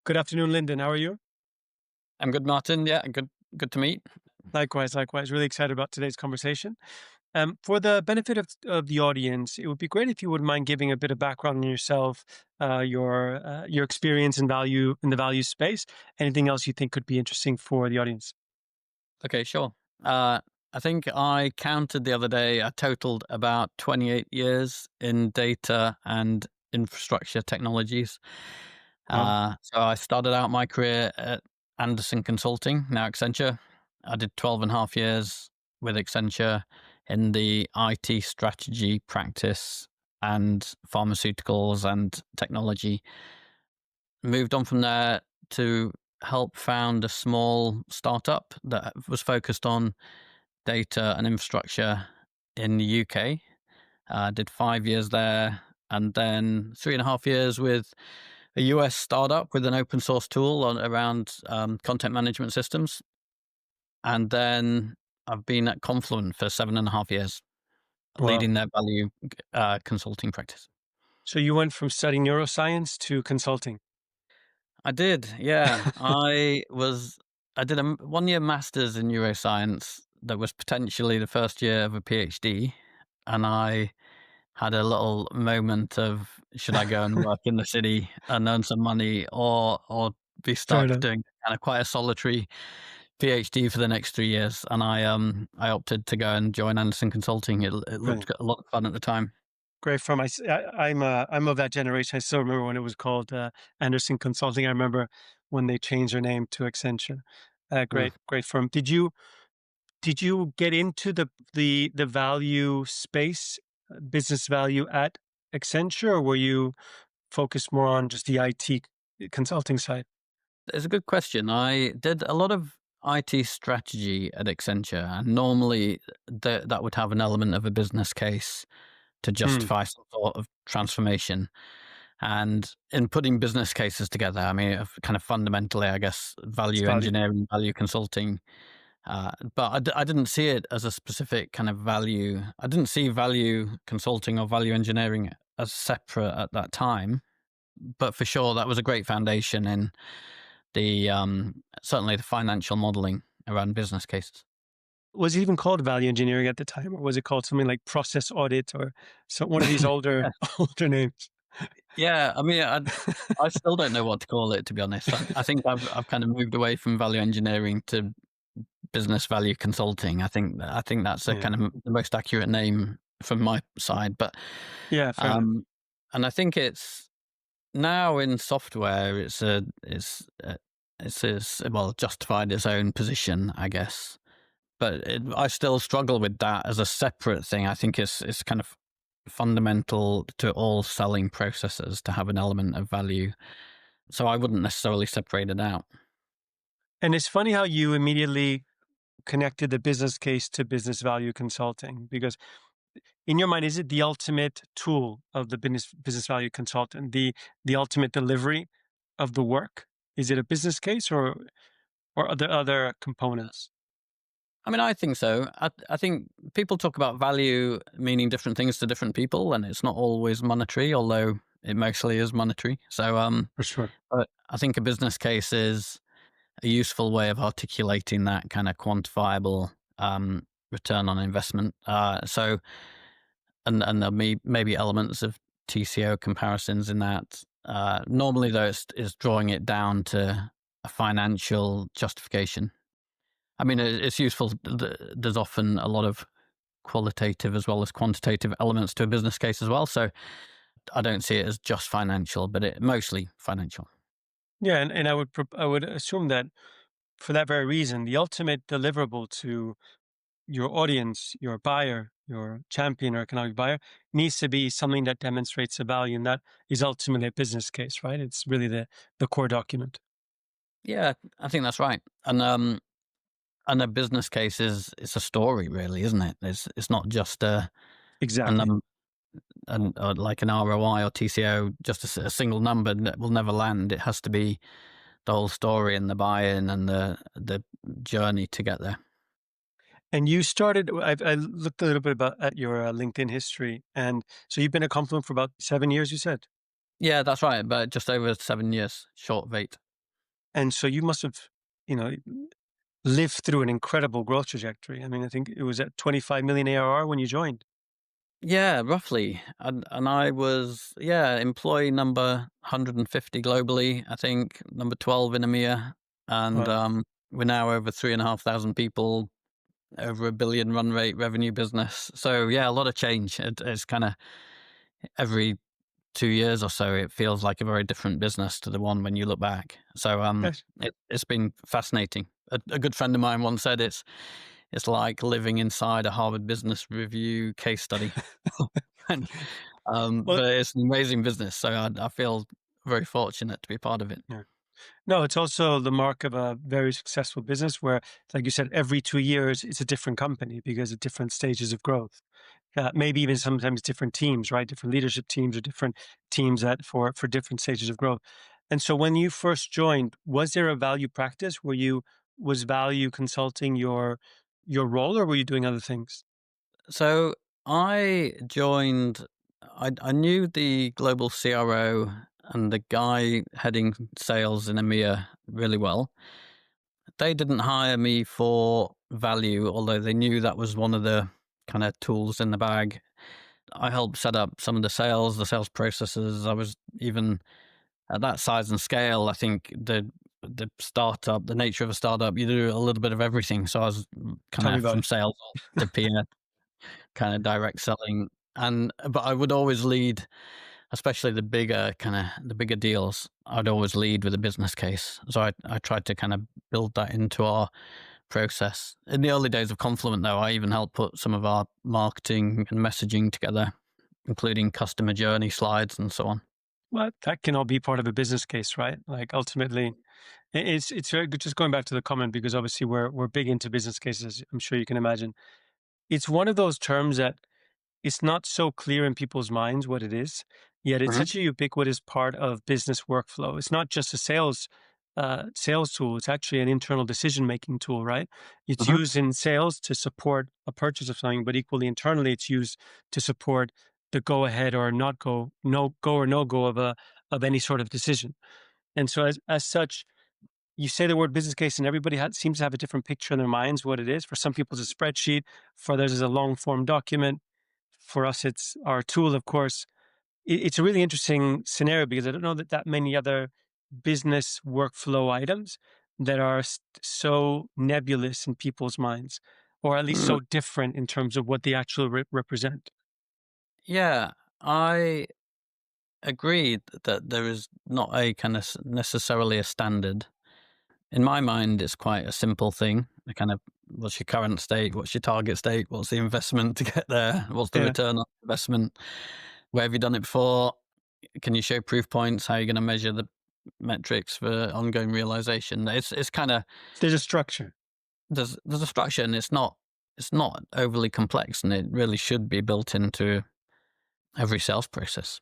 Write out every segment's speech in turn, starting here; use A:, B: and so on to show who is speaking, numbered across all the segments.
A: Good afternoon, Lyndon. How are you?
B: I'm good, Martin. Yeah, good to meet.
A: Likewise, likewise. Really excited about today's conversation. For the benefit of the audience, it would be great if you wouldn't mind giving a bit of background on yourself, your experience and value in the value space. Anything else you think could be interesting for the audience?
B: Okay, sure. I think I counted the other day, I totaled about 28 years in data and infrastructure technologies.
A: Wow.
B: So I started out my career at Anderson Consulting, now Accenture. I did 12 and a half years with Accenture in the IT strategy practice and pharmaceuticals and technology. Moved on from there to help found a small startup that was focused on data and infrastructure in the UK. Did 5 years there, and then 3.5 years with a US startup with an open source tool around content management systems. And then I've been at Confluent for 7.5 years,
A: Wow.
B: leading their value consulting practice.
A: So you went from studying neuroscience to consulting.
B: I did, yeah. I did a 1 year master's in neuroscience that was potentially the first year of a PhD, and I had a little moment of should I go and work in the city and earn some money, or be
A: Fair
B: stuck
A: enough.
B: doing kind of quite a solitary PhD for the next 3 years. And I opted to go and join Anderson Consulting. It looked
A: Brilliant.
B: a lot of fun at the time.
A: Great firm. I'm of that generation. I still remember when it was called Anderson Consulting. I remember when they changed their name to Accenture.
B: Mm.
A: Great firm. Did you get into the value space, business value at Accenture, or were you focused more on just the IT consulting side?
B: It's a good question. I did a lot of IT strategy at Accenture, and normally that would have an element of a business case to
A: Mm,
B: justify some sort of transformation. And in putting business cases together, I mean, kind of fundamentally, I guess,
A: it's
B: value
A: value.
B: engineering, value consulting. But I didn't see it as a specific kind of value. I didn't see value consulting or value engineering as separate at that time. But for sure, that was a great foundation in the certainly the financial modeling around business cases.
A: Was it even called value engineering at the time, or was it called something like process audit or one of these older older names?
B: Yeah, I mean, I still don't know what to call it, to be honest. I think I've kind of moved away from value engineering to business value consulting. I think that's a
A: Yeah,
B: kind of the most accurate name from my side. But
A: yeah, fair enough.
B: um, and I think it's now in software, it's well justified its own position, I guess. But I still struggle with that as a separate thing. I think it's kind of fundamental to all selling processes to have an element of value. So I wouldn't necessarily separate it out.
A: And it's funny how you immediately connected the business case to business value consulting, because in your mind, is it the ultimate tool of the business value consultant, the ultimate delivery of the work? Is it a business case, or are there other components?
B: I mean, I think so. I think people talk about value meaning different things to different people, and it's not always monetary, although it mostly is monetary. So,
A: For sure.
B: but I think a business case is a useful way of articulating that kind of quantifiable return on investment. And there'll be maybe elements of TCO comparisons in that. Normally, though, it's drawing it down to a financial justification. I mean, it's useful. There's often a lot of qualitative as well as quantitative elements to a business case as well. So I don't see it as just financial, but it mostly financial.
A: Yeah, and I would assume that for that very reason, the ultimate deliverable to your audience, your buyer, your champion or economic buyer, needs to be something that demonstrates a value, and that is ultimately a business case, right? It's really the core document.
B: Yeah, I think that's right. And a business case is it's a story, really, isn't it? It's not just a
A: Exactly.
B: num or like an ROI or TCO, just a single number that will never land. It has to be the whole story and the buy-in and the journey to get there.
A: And you started. I looked a little bit about at your LinkedIn history, and so you've been at Confluent for about 7 years. You said.
B: Yeah, that's right. But just over 7 years, short of 8.
A: And so you must have, you know, lived through an incredible growth trajectory. I mean, I think it was at 25 million ARR when you joined.
B: Yeah, roughly. And I was, yeah, employee number 150 globally, I think, number 12 in EMEA. And
A: Wow.
B: we're now over 3,500 people, over a billion run rate revenue business. So yeah, a lot of change. It's kind of every 2 years or so, it feels like a very different business to the one when you look back. So
A: Yes.
B: it's been fascinating. A good friend of mine once said it's like living inside a Harvard Business Review case study. And,
A: Well,
B: but it's an amazing business, so I feel very fortunate to be part of it.
A: yeah. No, it's also the mark of a very successful business where, like you said, every 2 years it's a different company because of different stages of growth. Maybe even sometimes different teams, right? Different leadership teams or different teams that for different stages of growth. And so when you first joined, was there a value practice where you was value consulting your role, or were you doing other things?
B: So I joined. I knew the global CRO and the guy heading sales in EMEA really well. They didn't hire me for value, although they knew that was one of the kind of tools in the bag. I helped set up some of the sales processes. I was even at that size and scale. I think the startup, the nature of a startup, you do a little bit of everything. So I was kind
A: Tell me
B: of
A: about
B: from
A: it.
B: sales to PR, kind of direct selling, and but I would always lead, especially the bigger deals. I'd always lead with a business case. So I tried to kind of build that into our process. In the early days of Confluent, though, I even helped put some of our marketing and messaging together, including customer journey slides and so on.
A: Well, that can all be part of a business case, right? Like ultimately, it's very good. Just going back to the comment because obviously we're big into business cases. I'm sure you can imagine. It's one of those terms that it's not so clear in people's minds what it is, yet it's
B: Mhm,
A: such a ubiquitous part of business workflow. It's not just a sales tool; it's actually an internal decision making tool, right? It's
B: mhm.
A: used in sales to support a purchase of something, but equally internally, it's used to support the go ahead or not go, no go or no go of any sort of decision. And so, as such, you say the word business case, and everybody seems to have a different picture in their minds what it is. For some people, it's a spreadsheet. For others, it's a long form document. For us, it's our tool, of course. It's a really interesting scenario because I don't know that many other business workflow items that are so nebulous in people's minds, or at least
B: Mm,
A: so different in terms of what they actually represent.
B: yeah, I agree that there is not a kind of necessarily a standard. In my mind, it's quite a simple thing. The kind of what's your current state? What's your target state? What's the investment to get there? What's the
A: Yeah,
B: return on investment? Where have you done it before? Can you show proof points? How are you going to measure the metrics for ongoing realization? It's kind of
A: there's a structure.
B: there's a structure, and it's not overly complex, and it really should be built into every sales process.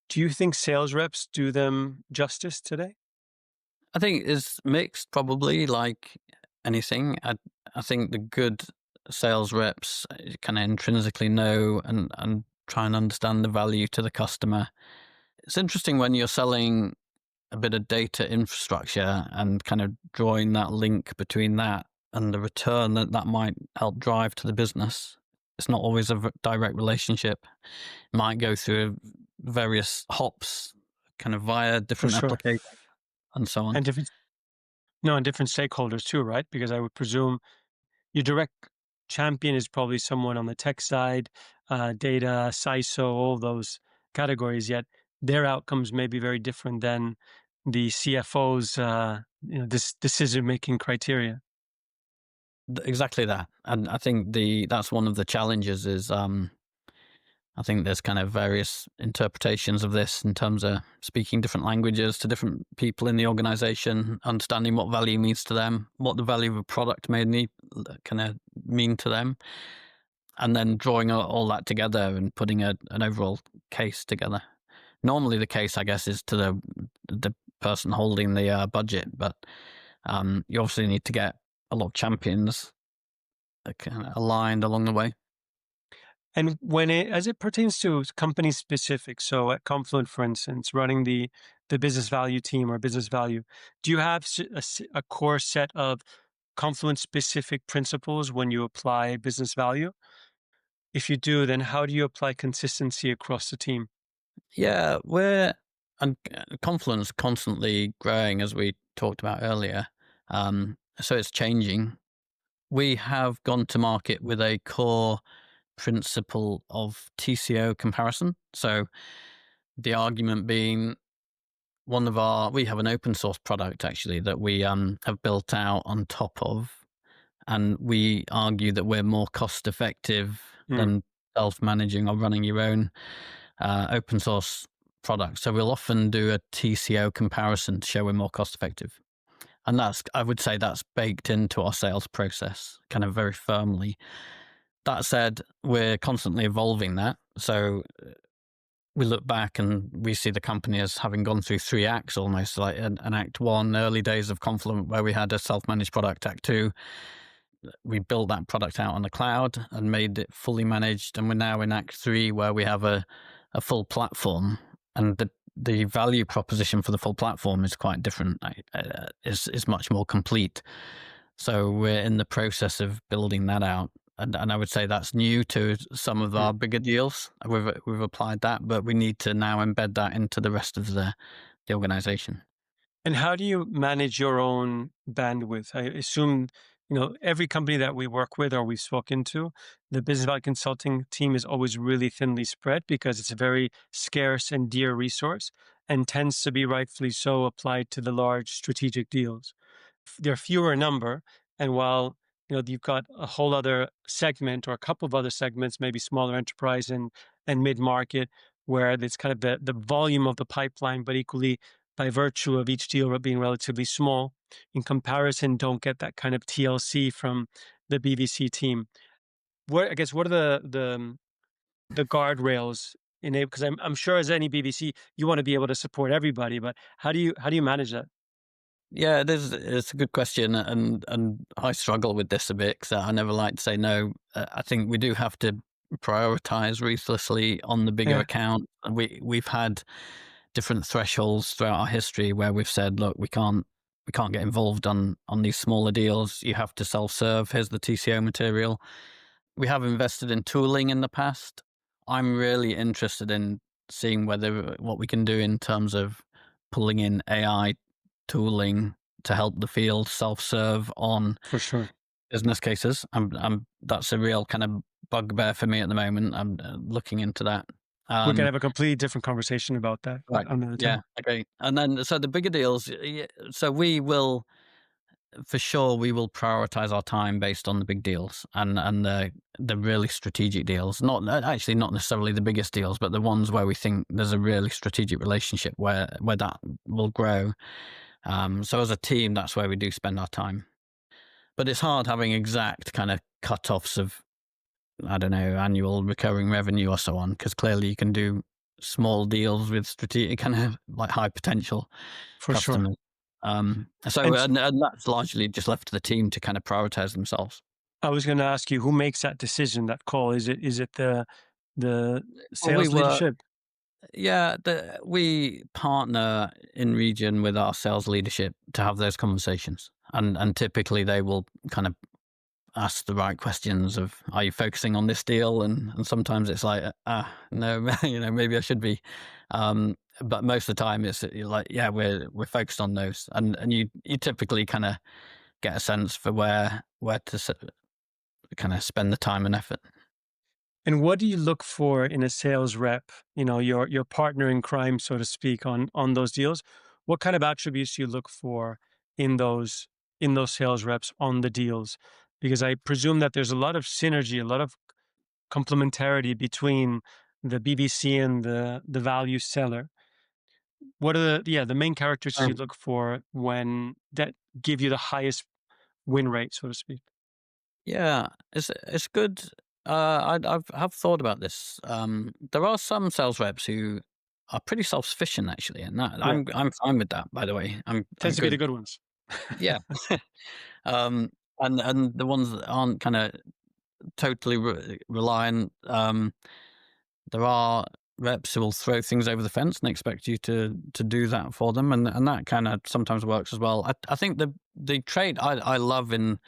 A: Do you think sales reps do them justice today?
B: I think it's mixed, probably like anything. I think the good sales reps kind of intrinsically know and try and understand the value to the customer. It's interesting when you're selling a bit of data infrastructure and kind of drawing that link between that and the return that that might help drive to the business. It's not always a direct relationship. It might go through various hops, kind of via
A: For
B: different
A: sure.
B: applications and so on.
A: And different, no, and different stakeholders too, right? Because I would presume your direct champion is probably someone on the tech side, data, CISO, all those categories. Yet their outcomes may be very different than the CFO's, this decision making criteria.
B: Exactly that, and I think the that's one of the challenges is I think there's kind of various interpretations of this in terms of speaking different languages to different people in the organization, understanding what value means to them, what the value of a product may need kind of mean to them, and then drawing all that together and putting an overall case together. Normally, the case, I guess, is to the person holding the budget, but you obviously need to get a lot of champions kind of aligned along the way.
A: And as it pertains to company specific, so at Confluent, for instance, running the business value team or business value, do you have a core set of Confluent specific principles when you apply business value? If you do, then how do you apply consistency across the team?
B: Yeah, we're and Confluence constantly growing as we talked about earlier. So it's changing. We have gone to market with a core principle of TCO comparison. So the argument being we have an open source product actually that we have built out on top of, and we argue that we're more cost effective
A: Mm,
B: than self managing or running your own open source product. So we'll often do a TCO comparison to show we're more cost effective. And I would say that's baked into our sales process kind of very firmly. That said, we're constantly evolving that. So we look back and we see the company as having gone through three acts almost, like an act one, early days of Confluent, where we had a self managed product. Act two, we built that product out on the cloud and made it fully managed. And we're now in act three, where we have a full platform. And the value proposition for the full platform is quite different, is much more complete. So we're in the process of building that out. And I would say that's new to some of
A: mm.
B: our bigger deals. We've applied that, but we need to now embed that into the rest of the organization.
A: And how do you manage your own bandwidth? I assume, every company that we work with or we've spoken to, the business value consulting team is always really thinly spread because it's a very scarce and dear resource and tends to be rightfully so applied to the large strategic deals. They're fewer in number, and while you've got a whole other segment or a couple of other segments, maybe smaller enterprise and mid market, where it's kind of the volume of the pipeline, but equally by virtue of each deal being relatively small, in comparison, don't get that kind of TLC from the BVC team. What are the guardrails in it? Because I'm sure as any BVC, you want to be able to support everybody, but how do you manage that?
B: Yeah, it's a good question, and I struggle with this a bit because I never like to say no. I think we do have to prioritize ruthlessly on the bigger
A: Yeah,
B: account. We've had different thresholds throughout our history where we've said, look, we can't get involved on these smaller deals. You have to self serve. Here's the TCO material. We have invested in tooling in the past. I'm really interested in seeing whether what we can do in terms of pulling in AI tooling to help the field self-serve on
A: for sure.
B: business cases. That's a real kind of bugbear for me at the moment. I'm looking into that.
A: We can
B: Um,
A: have a completely different conversation about that
B: right.
A: another
B: Yeah.
A: time.
B: Okay. And then, so the bigger deals, so we will, for sure, we will prioritize our time based on the big deals and the really strategic deals. Not necessarily the biggest deals, but the ones where we think there's a really strategic relationship where that will grow. So as a team, that's where we do spend our time. But it's hard having exact kind of cut-offs of, I don't know, annual recurring revenue or so on, because clearly you can do small deals with strategic kind of like high potential
A: For sure.
B: customers. So
A: And
B: and that's largely just left to the team to kind of prioritize themselves.
A: I was going to ask you, who makes that decision, that call? Is it the
B: Well, we
A: sales
B: were,
A: leadership?
B: yeah, we partner in region with our sales leadership to have those conversations, and typically they will kind of ask the right questions of, are you focusing on this deal? And sometimes it's like, no, maybe I should be. But most of the time it's like, yeah, we're focused on those. And you typically kind of get a sense for where to kind of spend the time and effort.
A: And what do you look for in a sales rep? Your partner in crime, so to speak, on those deals. What kind of attributes do you look for in those sales reps on the deals? Because I presume that there's a lot of synergy, a lot of complementarity between the BBC and the value seller. What are the main characteristics you
B: Um,
A: look for when that give you the highest win rate, so to speak?
B: yeah, it's good. I've thought about this. There are some sales reps who are pretty self sufficient actually, and that
A: Yeah,
B: I'm fine with that. By the way, I'm
A: tends to be the
B: good.
A: good ones.
B: Yeah. Um, and the ones that aren't kind of totally reliant. There are reps who will throw things over the fence and expect you to do that for them, and that kind of sometimes works as well. I think the trait I love in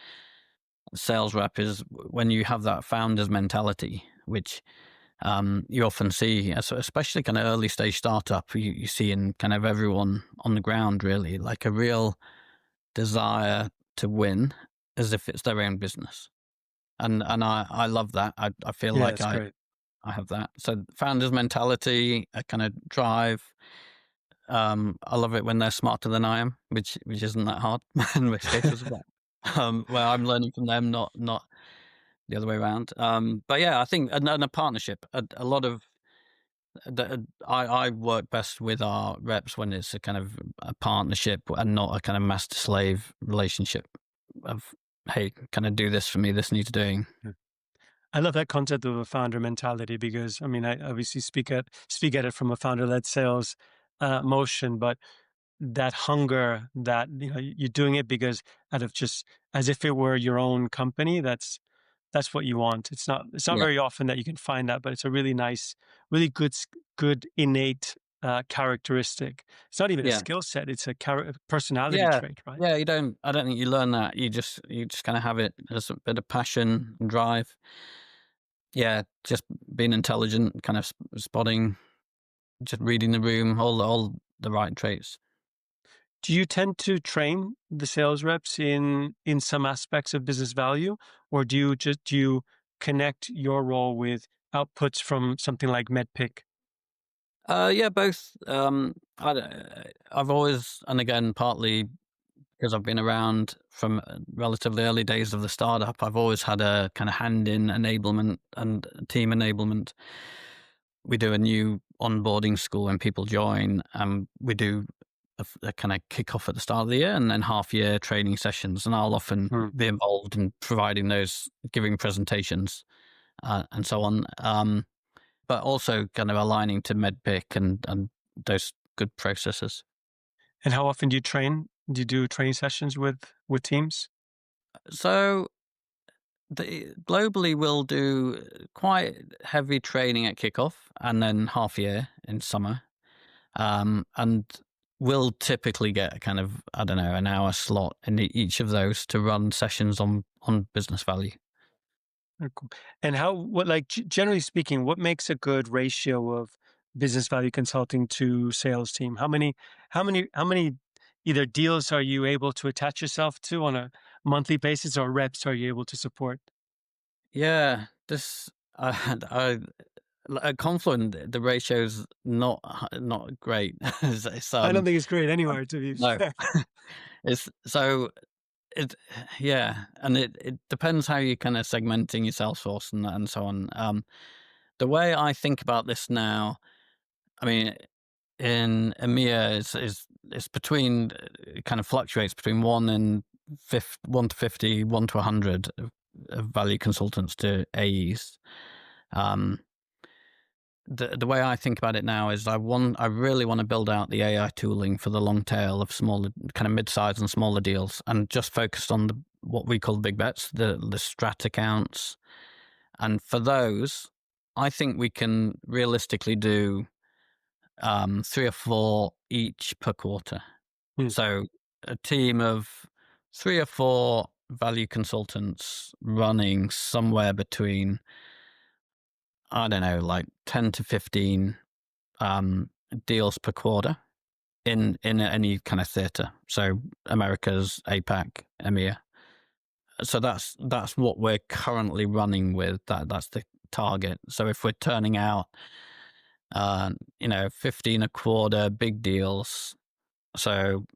B: sales rep is when you have that founder's mentality, which you often see, especially kind of early stage startup. You see in kind of everyone on the ground, really, like a real desire to win, as if it's their own business, and I love that. I feel
A: Yeah,
B: like
A: it's great.
B: I have that. So founders mentality, a kind of drive. I love it when they're smarter than I am, which isn't that hard in most cases. But where I'm learning from them, not the other way around. But yeah, I think and a partnership. A lot of I work best with our reps when it's a kind of a partnership and not a kind of master slave relationship. Of hey, can I do this for me? This needs doing.
A: Yeah. I love that concept of a founder mentality because I mean I obviously speak at it from a founder led sales motion, but that hunger that you're doing it because out of just as if it were your own company. That's what you want. It's not
B: Yeah,
A: very often that you can find that, but it's a really nice, really good innate characteristic. It's not even a
B: yeah.
A: skill set; it's a personality
B: Yeah,
A: trait, right?
B: yeah, you don't I don't think you learn that. You just kinda have it as a bit of passion and drive. Yeah, just being intelligent, kind of spotting, just reading the room, all the right traits.
A: Do you tend to train the sales reps in some aspects of business value, or do you connect your role with outputs from something like MedPick?
B: Yeah, both. I've always and again, partly because I've been around from relatively early days of the startup, I've always had a kind of hand in enablement and team enablement. We do a new onboarding school when people join, and we do a kind of kick off at the start of the year and then half year training sessions. And I'll often
A: Hmm.
B: be involved in providing those, giving presentations and so on. But also kind of aligning to MedPick and those good processes.
A: And how often do you train? Do you do training sessions with teams?
B: So globally, we'll do quite heavy training at kickoff and then half year in summer. And we'll typically get a kind of, I don't know, an hour slot in each of those to run sessions on business value.
A: Very cool. And what, like, generally speaking, what makes a good ratio of business value consulting to sales team? How many either deals are you able to attach yourself to on a monthly basis, or reps are you able to support?
B: Yeah, I at Confluent, the ratio's not great. It's,
A: I don't think it's great anywhere, to be
B: no,
A: fair.
B: it's so it yeah, and it depends how you kind of segmenting your sales force and so on. The way I think about this now, I mean, in EMEA is between it kind of fluctuates between 1 to 50, 1 to 100 of value consultants to AEs. Um, the way I think about it now is I really want to build out the AI tooling for the long tail of smaller kind of mid-sized and smaller deals and just focused on what we call big bets, the strat accounts. And for those, I think we can realistically do 3 or 4 each per quarter.
A: Hmm,
B: So a team of 3 or 4 value consultants running somewhere between, I don't know, like 10 to 15 deals per quarter in any kind of theater. So Americas, APAC, EMEA. So that's what we're currently running with. That's the target. So if we're turning out, 15 a quarter big deals, so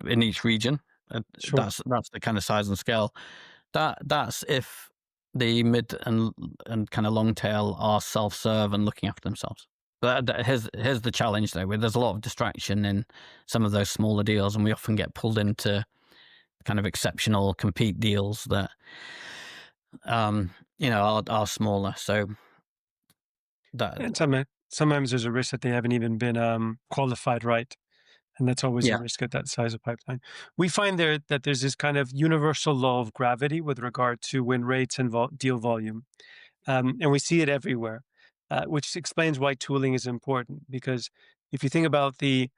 B: in each region.
A: sure.
B: That's the kind of size and scale. That's if the mid and kind of long tail are self serve and looking after themselves. But here's the challenge though. Where there's a lot of distraction in some of those smaller deals, and we often get pulled into kind of exceptional compete deals that are smaller. So that
A: And sometimes there's a risk that they haven't even been qualified right. And that's always a
B: Yeah.
A: risk at that size of pipeline. We find there that there's this kind of universal law of gravity with regard to win rates and deal volume. And we see it everywhere, which explains why tooling is important. Because if you think about the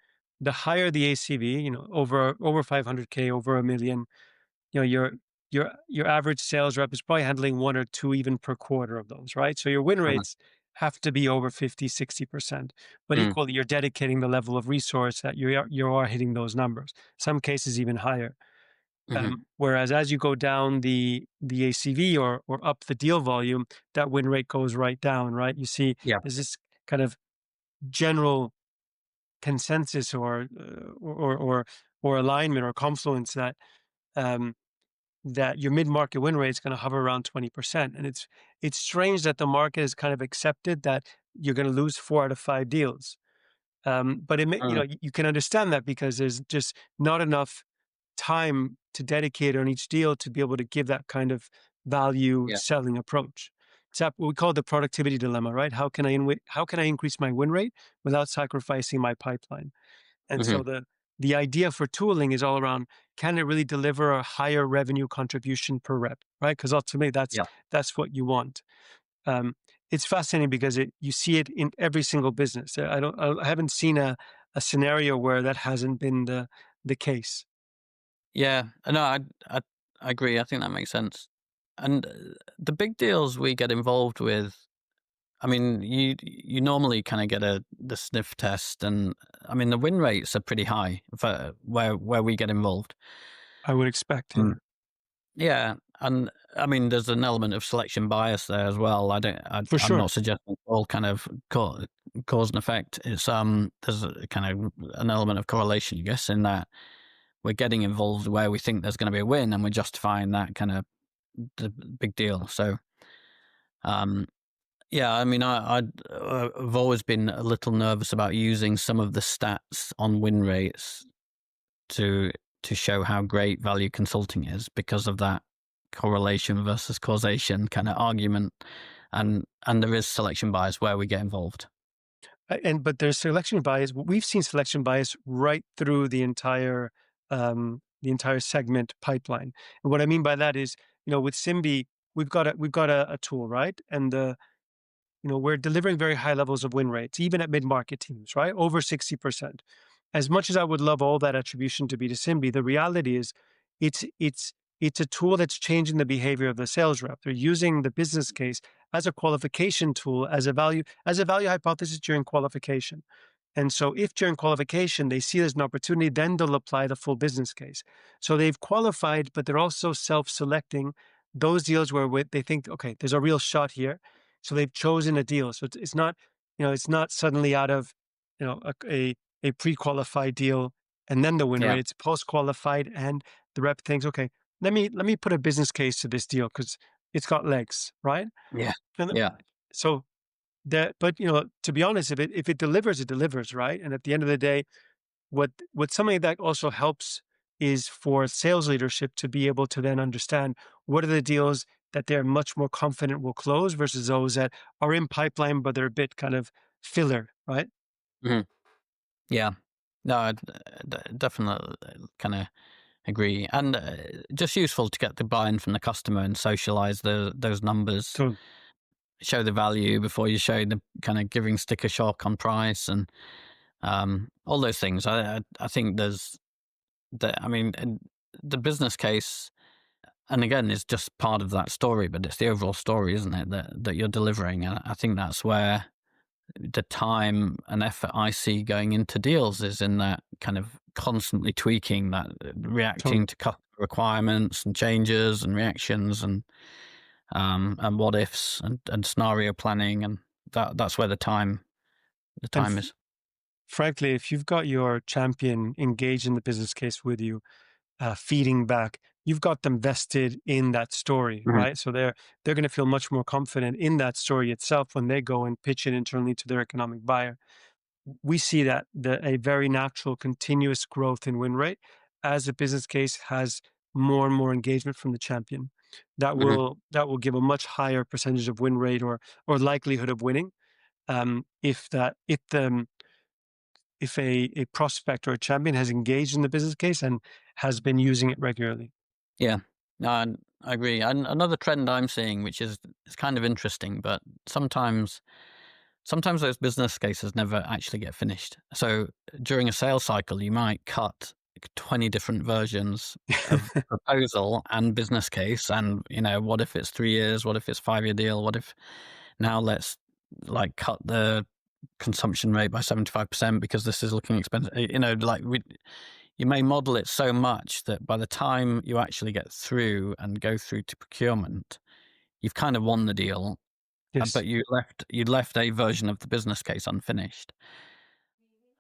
A: higher the ACV, over 500K, over a million, your average sales rep is probably handling one or two even per quarter of those, right? So your win
B: Mhm.
A: rates have to be over 50, 60%. But
B: Mm.
A: equally, you're dedicating the level of resource that you are hitting those numbers. Some cases even higher.
B: Mhm.
A: Whereas as you go down the ACV or up the deal volume, that win rate goes right down, right? You see,
B: Yeah.
A: there's this kind of general consensus or alignment or confluence um, that your mid-market win rate is going to hover around 20%. And it's strange that the market has kind of accepted that you're going to lose 4 out of 5 deals. But
B: Mm.
A: you can understand that because there's just not enough time to dedicate on each deal to be able to give that kind of value
B: Yeah.
A: selling approach. It's that what we call the productivity dilemma, right? How can I increase my win rate without sacrificing my pipeline? And so
B: Mhm.
A: the idea for tooling is all around, can it really deliver a higher revenue contribution per rep, right? Because ultimately
B: Yeah.
A: that's what you want. Um, it's fascinating because you see it in every single business. I haven't seen a scenario where that hasn't been the case.
B: Yeah. No, I I agree. I think that makes sense. And the big deals we get involved with, I mean, you normally kind of get the sniff test, and I mean the win rates are pretty high for where we get involved.
A: I would expect, yeah,
B: Mm. Yeah, and I mean there's an element of selection bias there as well.
A: for
B: I'm
A: sure.
B: not suggesting it's all kind of cause and effect. It's there's a kind of an element of correlation, I guess, in that we're getting involved where we think there's going to be a win, and we're justifying that kind of the big deal. So um, yeah, I mean, I've always been a little nervous about using some of the stats on win rates to show how great value consulting is because of that correlation versus causation kind of argument, and there is selection bias where we get involved.
A: But there's selection bias. We've seen selection bias right through the entire segment pipeline. And what I mean by that is, with Simbi, we've got a tool, right? And we're delivering very high levels of win rates, even at mid-market teams, right? Over 60%. As much as I would love all that attribution to be to Simbi, the reality is it's it's it's a tool that's changing the behavior of the sales rep. They're using the business case as a qualification tool, as a value hypothesis during qualification. And so if during qualification they see there's an opportunity, then they'll apply the full business case. So they've qualified, but they're also self-selecting those deals where they think, okay, there's a real shot here. So they've chosen a deal. So it's not suddenly out of, a pre-qualified deal and then the win
B: Yeah,
A: rate. It's post-qualified and the rep thinks, okay, let me put a business case to this deal because it's got legs, right?
B: yeah,
A: And
B: yeah,
A: so but to be honest, if it delivers, it delivers, right? And at the end of the day, what something that also helps is for sales leadership to be able to then understand what are the deals that they're much more confident will close versus those that are in pipeline, but they're a bit kind of filler, right?
B: mhm, yeah. No, definitely kind of agree, and just useful to get the buy-in from the customer and socialize those numbers,
A: So
B: show the value before you show the kind of giving sticker shock on price and all those things. I think there's I mean, and the business case, and again, is just part of that story, but it's the overall story, isn't it? That you're delivering, and I think that's where the time and effort I see going into deals is in that kind of constantly tweaking that, reacting
A: totally.
B: to customer requirements and changes and reactions and what ifs and scenario planning, and that's where the
A: And
B: time is.
A: frankly, if you've got your champion engaged in the business case with you, feeding back, you've got them vested in that story,
B: Mhm.
A: right? So they're going to feel much more confident in that story itself when they go and pitch it internally to their economic buyer. We see that a very natural, continuous growth in win rate as the business case has more and more engagement from the champion. That
B: Mhm.
A: will give a much higher percentage of win rate or likelihood of winning. If if a prospect or a champion has engaged in the business case and has been using it regularly.
B: Yeah, no, I agree. And another trend I'm seeing, which is kind of interesting, but sometimes those business cases never actually get finished. So during a sales cycle, you might cut like 20 different versions of proposal and business case. And, what if it's 3 years? What if it's 5-year deal? What if now let's like cut the consumption rate by 75% because this is looking expensive? You may model it so much that by the time you actually get through and go through to procurement, you've kind of won the deal,
A: Yes.
B: but you left a version of the business case unfinished.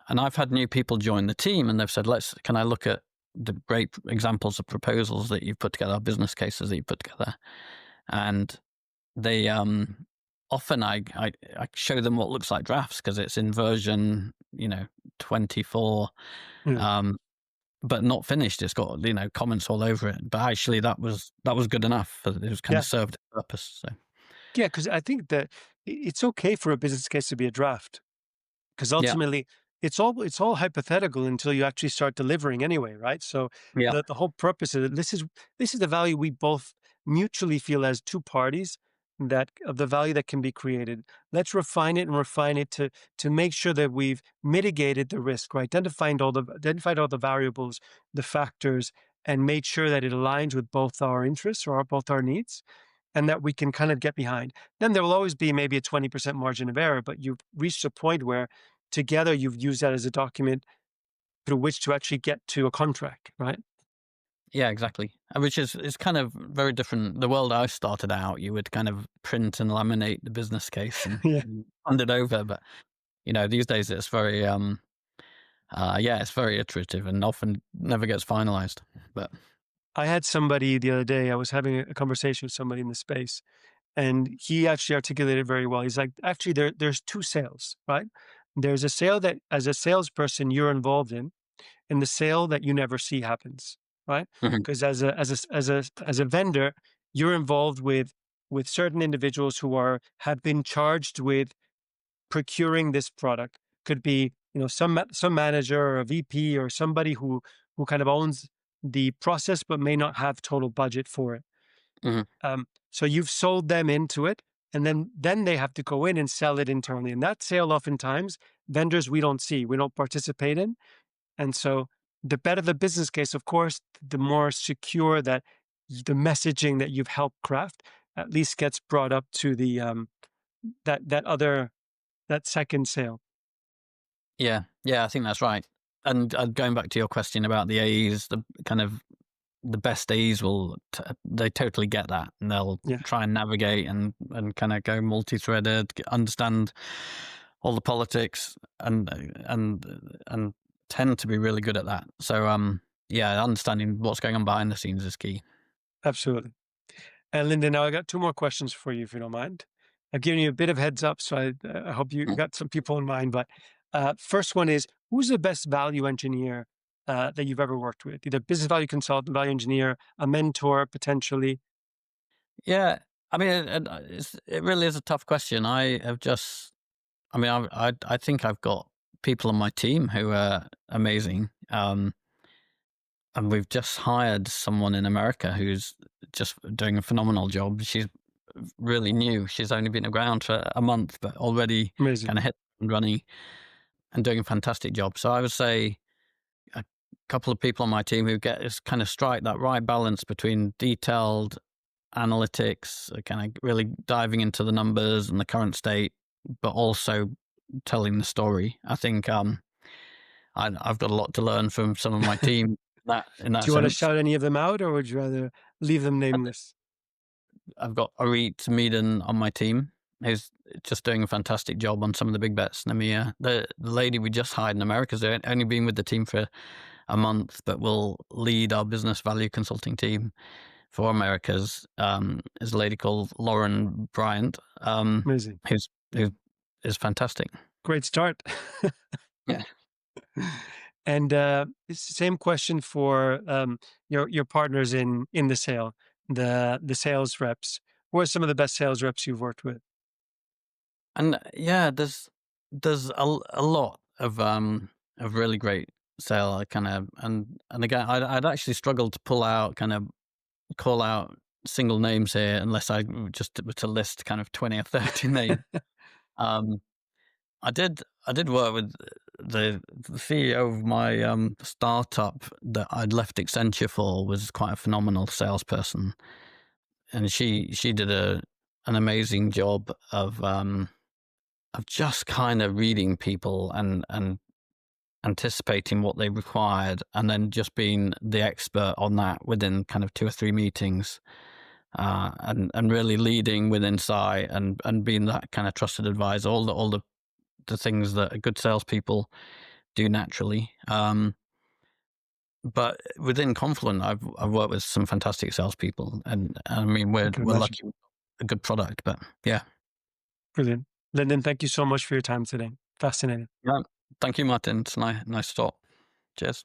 B: And I've had new people join the team, and they've said, can I look at the great examples of proposals that you've put together, business cases that you put together?" And they often I show them what looks like drafts because it's in version 24,
A: Yeah.
B: um, but not finished. It's got comments all over it. But actually, that was good enough. It was kind of
A: Yeah.
B: served its purpose. So
A: Yeah. Because I think that it's okay for a business case to be a draft. Because
B: yeah,
A: ultimately it's all hypothetical until you actually start delivering anyway, right? So
B: yeah,
A: the whole purpose of it, this is the value we both mutually feel as two parties, that of the value that can be created. Let's refine it to make sure that we've mitigated the risk, or identified all the variables, the factors, and made sure that it aligns with both our interests, or both our needs, and that we can kind of get behind. Then there will always be maybe a 20% margin of error, but you've reached a point where together you've used that as a document through which to actually get to a contract, right?
B: yeah, exactly. Which is kind of very different. The world I started out, you would kind of print and laminate the business case and,
A: Yeah.
B: and hand it over. But these days it's very yeah, it's very iterative and often never gets finalized. But
A: I had somebody the other day, I was having a conversation with somebody in the space, and he actually articulated very well. He's like, actually, there's two sales, right? There's a sale that, as a salesperson, you're involved in, and the sale that you never see happens, right?
B: mhm,
A: Because as a vendor, you're involved with certain individuals who have been charged with procuring this product. Could be, some manager or a VP or somebody who kind of owns the process but may not have total budget for it.
B: mhm,
A: So you've sold them into it, and then they have to go in and sell it internally. And that sale, oftentimes, vendors we don't see, we don't participate in. And so the better the business case, of course, the more secure that the messaging that you've helped craft at least gets brought up to the that second sale.
B: yeah, yeah, I think that's right. And going back to your question about the AEs, the kind of the best A's they totally get that, and they'll
A: Yeah,
B: try and navigate and kind of go multi-threaded, understand all the politics, and tend to be really good at that. So yeah, understanding what's going on behind the scenes is key.
A: absolutely. And Linda, now I got two more questions for you, if you don't mind. I've given you a bit of heads up, so I hope you
B: Mm.
A: got some people in mind. But first one is, who's the best value engineer that you've ever worked with? Either business value consultant, value engineer, a mentor, potentially.
B: Yeah, I mean, it really is a tough question. I mean, I think I've got people on my team who are amazing. And we've just hired someone in America who's just doing a phenomenal job. She's really new. She's only been around for a month, but already
A: Amazing.
B: kind of hit and running and doing a fantastic job. So I would say a couple of people on my team who get is kind of strike that right balance between detailed analytics, kind of really diving into the numbers and the current state, but also telling the story. I think I've got a lot to learn from some of my team in
A: Do
B: that
A: you want to
B: sense.
A: shout any of them out, or would you rather leave them nameless?
B: I've got Orit Meaden on my team, who's just doing a fantastic job on some of the big bets. Namia, the lady we just hired in America's only been with the team for a month, but will lead our business value consulting team for Americas. Is a lady called Lauren Bryant,
A: Amazing.
B: who is fantastic.
A: Great start.
B: Yeah.
A: And it's the same question for your partners in the sale, the sales reps. Who are some of the best sales reps you've worked with?
B: And yeah, there's a lot of a really great sale. I kind of and again, I'd actually struggled to call out single names here unless I just were to list kind of 20 or 30 names. Um, I did work with the CEO of my startup that I'd left Accenture for, was quite a phenomenal salesperson, and she did an amazing job of just kind of reading people and anticipating what they required, and then just being the expert on that within kind of 2 or 3 meetings, and really leading with insight and being that kind of trusted advisor. All the things that good salespeople do naturally. But within Confluent, I've worked with some fantastic salespeople, and I mean
A: I
B: we're
A: can
B: we're
A: imagine.
B: lucky with a good product. But yeah,
A: Brilliant. Lyndon, thank you so much for your time today. Fascinating.
B: yeah. Thank you, Martin. It's nice to talk. Cheers.